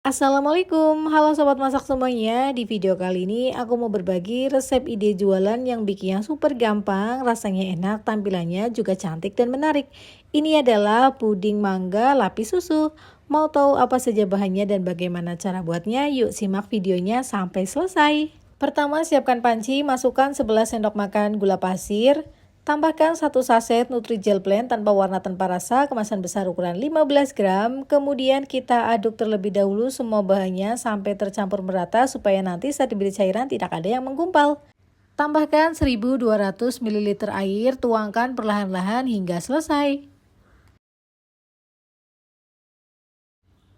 Assalamualaikum, halo sobat masak semuanya. Di video kali ini aku mau berbagi resep ide jualan yang bikinnya super gampang, rasanya enak, tampilannya juga cantik dan menarik. Ini adalah puding mangga lapis susu. Mau tahu apa saja bahannya dan bagaimana cara buatnya? Yuk simak videonya sampai selesai. Pertama, siapkan panci, masukkan 11 sendok makan gula pasir. Tambahkan 1 saset Nutrijel Blend tanpa warna tanpa rasa, kemasan besar ukuran 15 gram. Kemudian kita aduk terlebih dahulu semua bahannya sampai tercampur merata supaya nanti saat diberi cairan tidak ada yang menggumpal. Tambahkan 1200 ml air, tuangkan perlahan-lahan hingga selesai.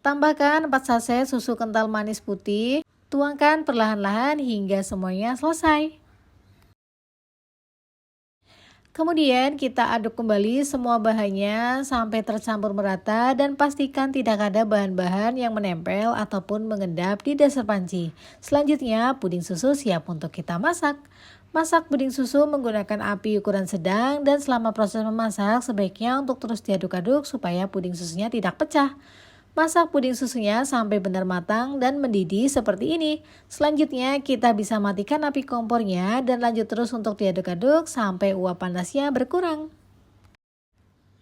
Tambahkan 4 saset susu kental manis putih, tuangkan perlahan-lahan hingga semuanya selesai. Kemudian kita aduk kembali semua bahannya sampai tercampur merata dan pastikan tidak ada bahan-bahan yang menempel ataupun mengendap di dasar panci. Selanjutnya puding susu siap untuk kita masak. Masak puding susu menggunakan api ukuran sedang dan selama proses memasak sebaiknya untuk terus diaduk-aduk supaya puding susunya tidak pecah. Masak puding susunya sampai benar matang dan mendidih seperti ini. Selanjutnya kita bisa matikan api kompornya dan lanjut terus untuk diaduk-aduk sampai uap panasnya berkurang.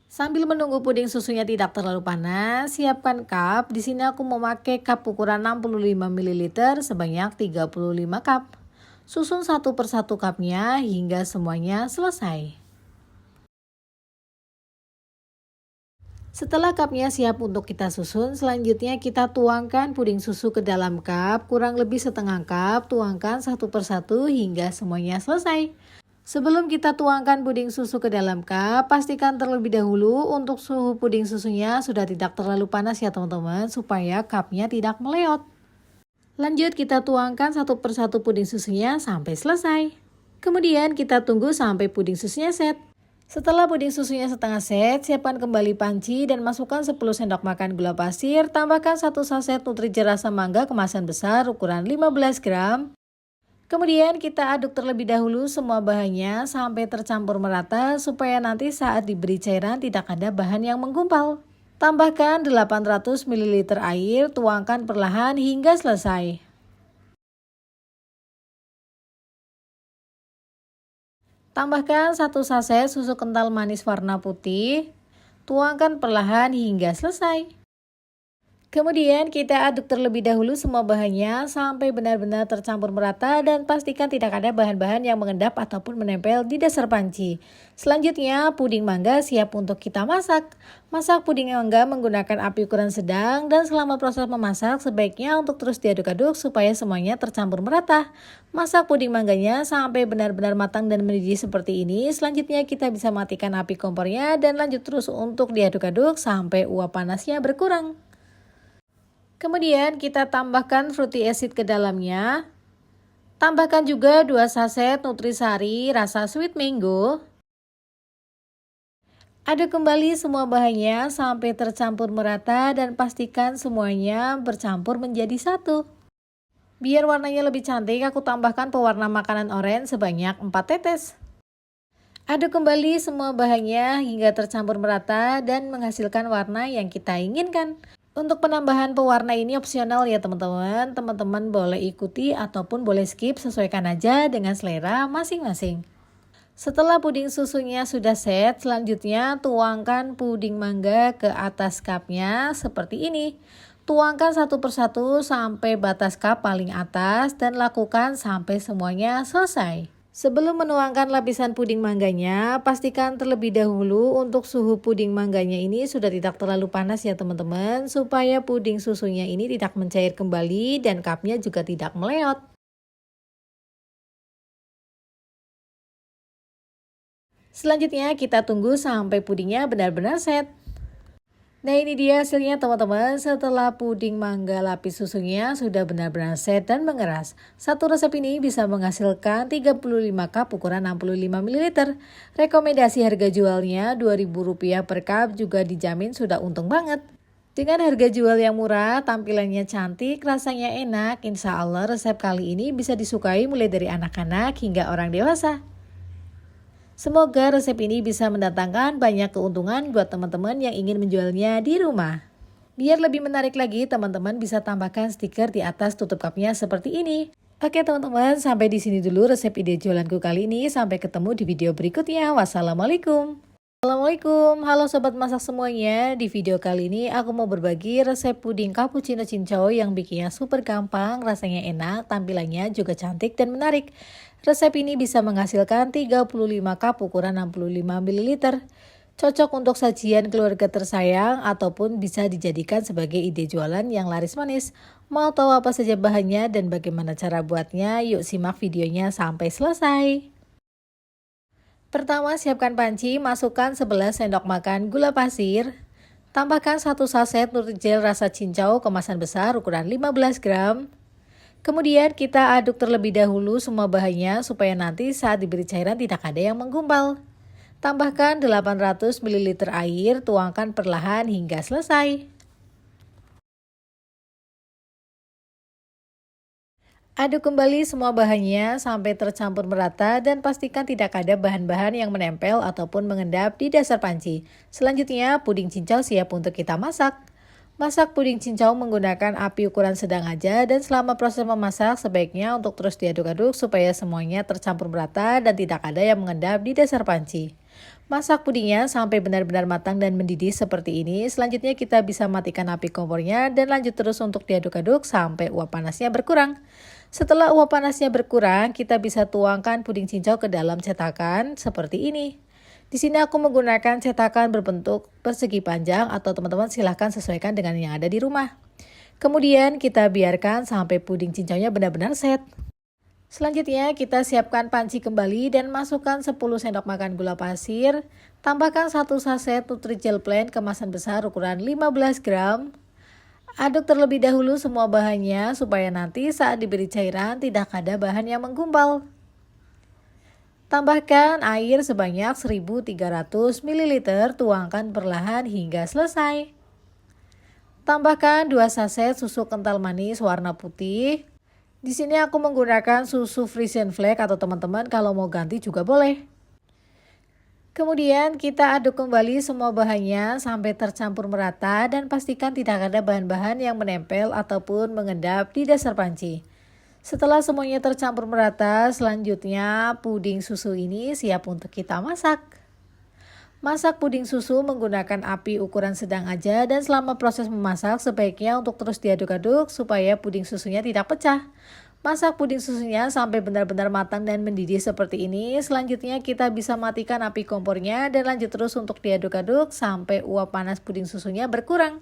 Sambil menunggu puding susunya tidak terlalu panas, siapkan cup. Di sini aku memakai cup ukuran 65 ml sebanyak 35 cup. Susun satu persatu cupnya hingga semuanya selesai. Setelah cupnya siap untuk kita susun, selanjutnya kita tuangkan puding susu ke dalam cup, kurang lebih setengah cup, tuangkan satu persatu hingga semuanya selesai. Sebelum kita tuangkan puding susu ke dalam cup, pastikan terlebih dahulu untuk suhu puding susunya sudah tidak terlalu panas ya teman-teman, supaya cupnya tidak meleot. Lanjut kita tuangkan satu persatu puding susunya sampai selesai. Kemudian kita tunggu sampai puding susunya set. Setelah puding susunya setengah set, siapkan kembali panci dan masukkan 10 sendok makan gula pasir, tambahkan 1 saset Nutrijel rasa mangga kemasan besar ukuran 15 gram. Kemudian kita aduk terlebih dahulu semua bahannya sampai tercampur merata supaya nanti saat diberi cairan tidak ada bahan yang menggumpal. Tambahkan 800 ml air, tuangkan perlahan hingga selesai. Tambahkan 1 saset susu kental manis warna putih, tuangkan perlahan hingga selesai. Kemudian kita aduk terlebih dahulu semua bahannya sampai benar-benar tercampur merata dan pastikan tidak ada bahan-bahan yang mengendap ataupun menempel di dasar panci. Selanjutnya puding mangga siap untuk kita masak. Masak puding mangga menggunakan api ukuran sedang dan selama proses memasak sebaiknya untuk terus diaduk-aduk supaya semuanya tercampur merata. Masak puding mangganya sampai benar-benar matang dan mendidih seperti ini. Selanjutnya kita bisa matikan api kompornya dan lanjut terus untuk diaduk-aduk sampai uap panasnya berkurang. Kemudian kita tambahkan fruity acid ke dalamnya. Tambahkan juga 2 saset Nutrisari rasa sweet mango. Aduk kembali semua bahannya sampai tercampur merata dan pastikan semuanya bercampur menjadi satu. Biar warnanya lebih cantik, aku tambahkan pewarna makanan oranye sebanyak 4 tetes. Aduk kembali semua bahannya hingga tercampur merata dan menghasilkan warna yang kita inginkan. Untuk penambahan pewarna ini opsional ya teman-teman. Teman-teman boleh ikuti ataupun boleh skip, sesuaikan aja dengan selera masing-masing. Setelah puding susunya sudah set, selanjutnya tuangkan puding mangga ke atas cupnya seperti ini. Tuangkan satu persatu sampai batas cup paling atas dan lakukan sampai semuanya selesai. Sebelum menuangkan lapisan puding mangganya, pastikan terlebih dahulu untuk suhu puding mangganya ini sudah tidak terlalu panas ya teman-teman, supaya puding susunya ini tidak mencair kembali dan cupnya juga tidak meleot. Selanjutnya kita tunggu sampai pudingnya benar-benar set. Nah ini dia hasilnya teman-teman, setelah puding mangga lapis susunya sudah benar-benar set dan mengeras. Satu resep ini bisa menghasilkan 35 cup ukuran 65 ml. Rekomendasi harga jualnya Rp2.000 per cup, juga dijamin sudah untung banget. Dengan harga jual yang murah, tampilannya cantik, rasanya enak, insya Allah resep kali ini bisa disukai mulai dari anak-anak hingga orang dewasa. Semoga resep ini bisa mendatangkan banyak keuntungan buat teman-teman yang ingin menjualnya di rumah. Biar lebih menarik lagi, teman-teman bisa tambahkan stiker di atas tutup cupnya seperti ini. Oke teman-teman, sampai di sini dulu resep ide jualanku kali ini. Sampai ketemu di video berikutnya. Wassalamualaikum. Assalamualaikum, halo sobat masak semuanya. Di video kali ini aku mau berbagi resep puding cappuccino cincau yang bikinnya super gampang, rasanya enak, tampilannya juga cantik dan menarik. Resep ini bisa menghasilkan 35 cup ukuran 65 ml. Cocok untuk sajian keluarga tersayang ataupun bisa dijadikan sebagai ide jualan yang laris manis. Mau tahu apa saja bahannya dan bagaimana cara buatnya? Yuk simak videonya sampai selesai. Pertama, siapkan panci, masukkan 11 sendok makan gula pasir. Tambahkan 1 saset Nutrijel rasa cincau kemasan besar ukuran 15 gram. Kemudian kita aduk terlebih dahulu semua bahannya supaya nanti saat diberi cairan tidak ada yang menggumpal. Tambahkan 800 ml air, tuangkan perlahan hingga selesai. Aduk kembali semua bahannya sampai tercampur merata dan pastikan tidak ada bahan-bahan yang menempel ataupun mengendap di dasar panci. Selanjutnya, puding cincau siap untuk kita masak. Masak puding cincau menggunakan api ukuran sedang aja dan selama proses memasak sebaiknya untuk terus diaduk-aduk supaya semuanya tercampur merata dan tidak ada yang mengendap di dasar panci. Masak pudingnya sampai benar-benar matang dan mendidih seperti ini. Selanjutnya kita bisa matikan api kompornya dan lanjut terus untuk diaduk-aduk sampai uap panasnya berkurang. Setelah uap panasnya berkurang, kita bisa tuangkan puding cincau ke dalam cetakan seperti ini. Di sini aku menggunakan cetakan berbentuk persegi panjang atau teman-teman silahkan sesuaikan dengan yang ada di rumah. Kemudian kita biarkan sampai puding cincaunya benar-benar set. Selanjutnya kita siapkan panci kembali dan masukkan 10 sendok makan gula pasir. Tambahkan 1 saset Nutrijel plain kemasan besar ukuran 15 gram. Aduk terlebih dahulu semua bahannya supaya nanti saat diberi cairan tidak ada bahan yang menggumpal. Tambahkan air sebanyak 1300 ml, tuangkan perlahan hingga selesai. Tambahkan 2 saset susu kental manis warna putih. Di sini aku menggunakan susu Frisian Flake atau teman-teman kalau mau ganti juga boleh. Kemudian kita aduk kembali semua bahannya sampai tercampur merata dan pastikan tidak ada bahan-bahan yang menempel ataupun mengendap di dasar panci. Setelah semuanya tercampur merata, selanjutnya puding susu ini siap untuk kita masak. Masak puding susu menggunakan api ukuran sedang aja dan selama proses memasak sebaiknya untuk terus diaduk-aduk supaya puding susunya tidak pecah. Masak puding susunya sampai benar-benar matang dan mendidih seperti ini. Selanjutnya kita bisa matikan api kompornya dan lanjut terus untuk diaduk-aduk sampai uap panas puding susunya berkurang.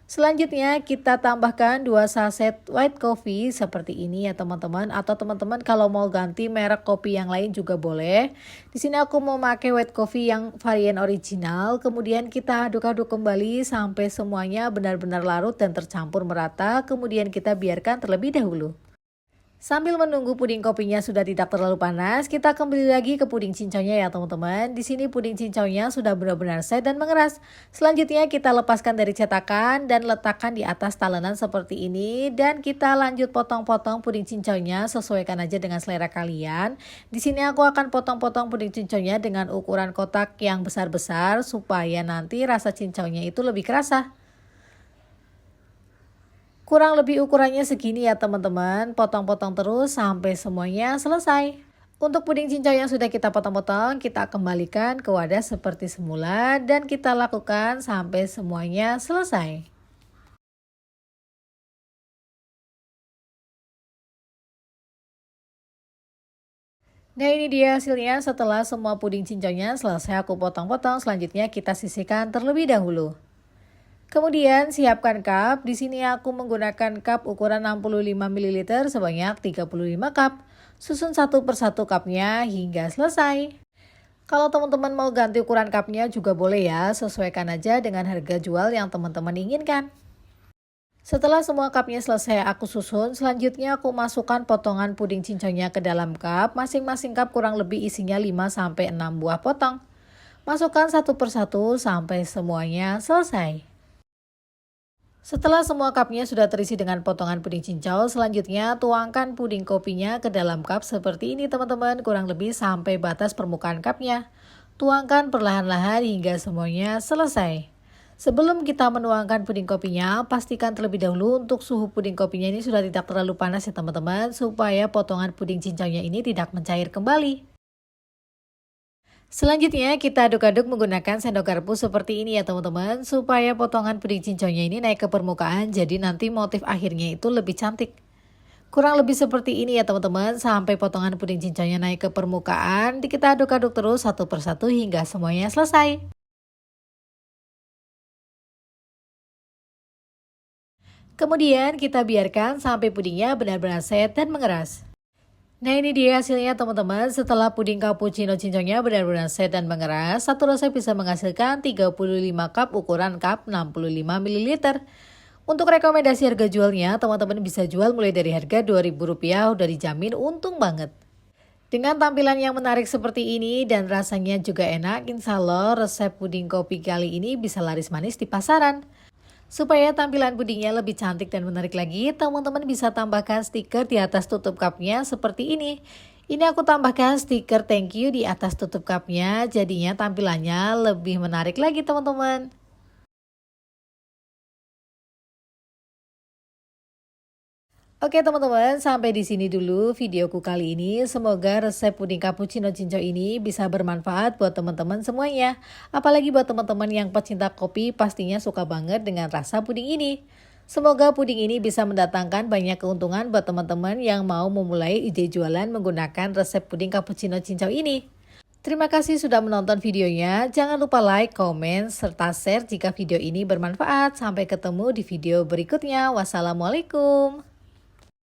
Selanjutnya kita tambahkan 2 saset white coffee seperti ini ya teman-teman, atau teman-teman kalau mau ganti merek kopi yang lain juga boleh. Di sini aku mau pakai white coffee yang varian original. Kemudian kita aduk-aduk kembali sampai semuanya benar-benar larut dan tercampur merata. Kemudian kita biarkan terlebih dahulu. Sambil menunggu puding kopinya sudah tidak terlalu panas, kita kembali lagi ke puding cincaunya ya teman-teman. Di sini puding cincaunya sudah benar-benar set dan mengeras. Selanjutnya kita lepaskan dari cetakan dan letakkan di atas talenan seperti ini. Dan kita lanjut potong-potong puding cincaunya, sesuaikan aja dengan selera kalian. Di sini aku akan potong-potong puding cincaunya dengan ukuran kotak yang besar-besar supaya nanti rasa cincaunya itu lebih kerasa. Kurang lebih ukurannya segini ya teman-teman, potong-potong terus sampai semuanya selesai. Untuk puding cincau yang sudah kita potong-potong, kita kembalikan ke wadah seperti semula dan kita lakukan sampai semuanya selesai. Nah ini dia hasilnya setelah semua puding cincaunya selesai aku potong-potong. Selanjutnya kita sisihkan terlebih dahulu. Kemudian siapkan cup. Di sini aku menggunakan cup ukuran 65 ml sebanyak 35 cup. Susun satu persatu cupnya hingga selesai. Kalau teman-teman mau ganti ukuran cupnya juga boleh ya, sesuaikan aja dengan harga jual yang teman-teman inginkan. Setelah semua cupnya selesai aku susun, selanjutnya aku masukkan potongan puding cincaunya ke dalam cup. Masing-masing cup kurang lebih isinya 5-6 buah potong. Masukkan satu persatu sampai semuanya selesai. Setelah semua cupnya sudah terisi dengan potongan puding cincau, selanjutnya tuangkan puding kopinya ke dalam cup seperti ini teman-teman, kurang lebih sampai batas permukaan cupnya. Tuangkan perlahan-lahan hingga semuanya selesai. Sebelum kita menuangkan puding kopinya, pastikan terlebih dahulu untuk suhu puding kopinya ini sudah tidak terlalu panas ya teman-teman, supaya potongan puding cincaunya ini tidak mencair kembali. Selanjutnya kita aduk-aduk menggunakan sendok garpu seperti ini ya teman-teman, supaya potongan puding cincaunya ini naik ke permukaan, jadi nanti motif akhirnya itu lebih cantik. Kurang lebih seperti ini ya teman-teman, sampai potongan puding cincaunya naik ke permukaan, kita aduk-aduk terus satu persatu hingga semuanya selesai. Kemudian kita biarkan sampai pudingnya benar-benar set dan mengeras. Nah ini dia hasilnya teman-teman, setelah puding cappuccino cincaunya benar-benar set dan mengeras, satu resep bisa menghasilkan 35 cup ukuran cup 65 ml. Untuk rekomendasi harga jualnya, teman-teman bisa jual mulai dari harga Rp2.000, udah dijamin untung banget. Dengan tampilan yang menarik seperti ini dan rasanya juga enak, insya Allah resep puding kopi kali ini bisa laris manis di pasaran. Supaya tampilan pudingnya lebih cantik dan menarik lagi, teman-teman bisa tambahkan stiker di atas tutup cupnya seperti ini. Ini aku tambahkan stiker thank you di atas tutup cupnya, jadinya tampilannya lebih menarik lagi teman-teman. Oke teman-teman, sampai di sini dulu videoku kali ini. Semoga resep puding cappuccino cincau ini bisa bermanfaat buat teman-teman semuanya. Apalagi buat teman-teman yang pecinta kopi pastinya suka banget dengan rasa puding ini. Semoga puding ini bisa mendatangkan banyak keuntungan buat teman-teman yang mau memulai ide jualan menggunakan resep puding cappuccino cincau ini. Terima kasih sudah menonton videonya. Jangan lupa like, komen, serta share jika video ini bermanfaat. Sampai ketemu di video berikutnya. Wassalamualaikum.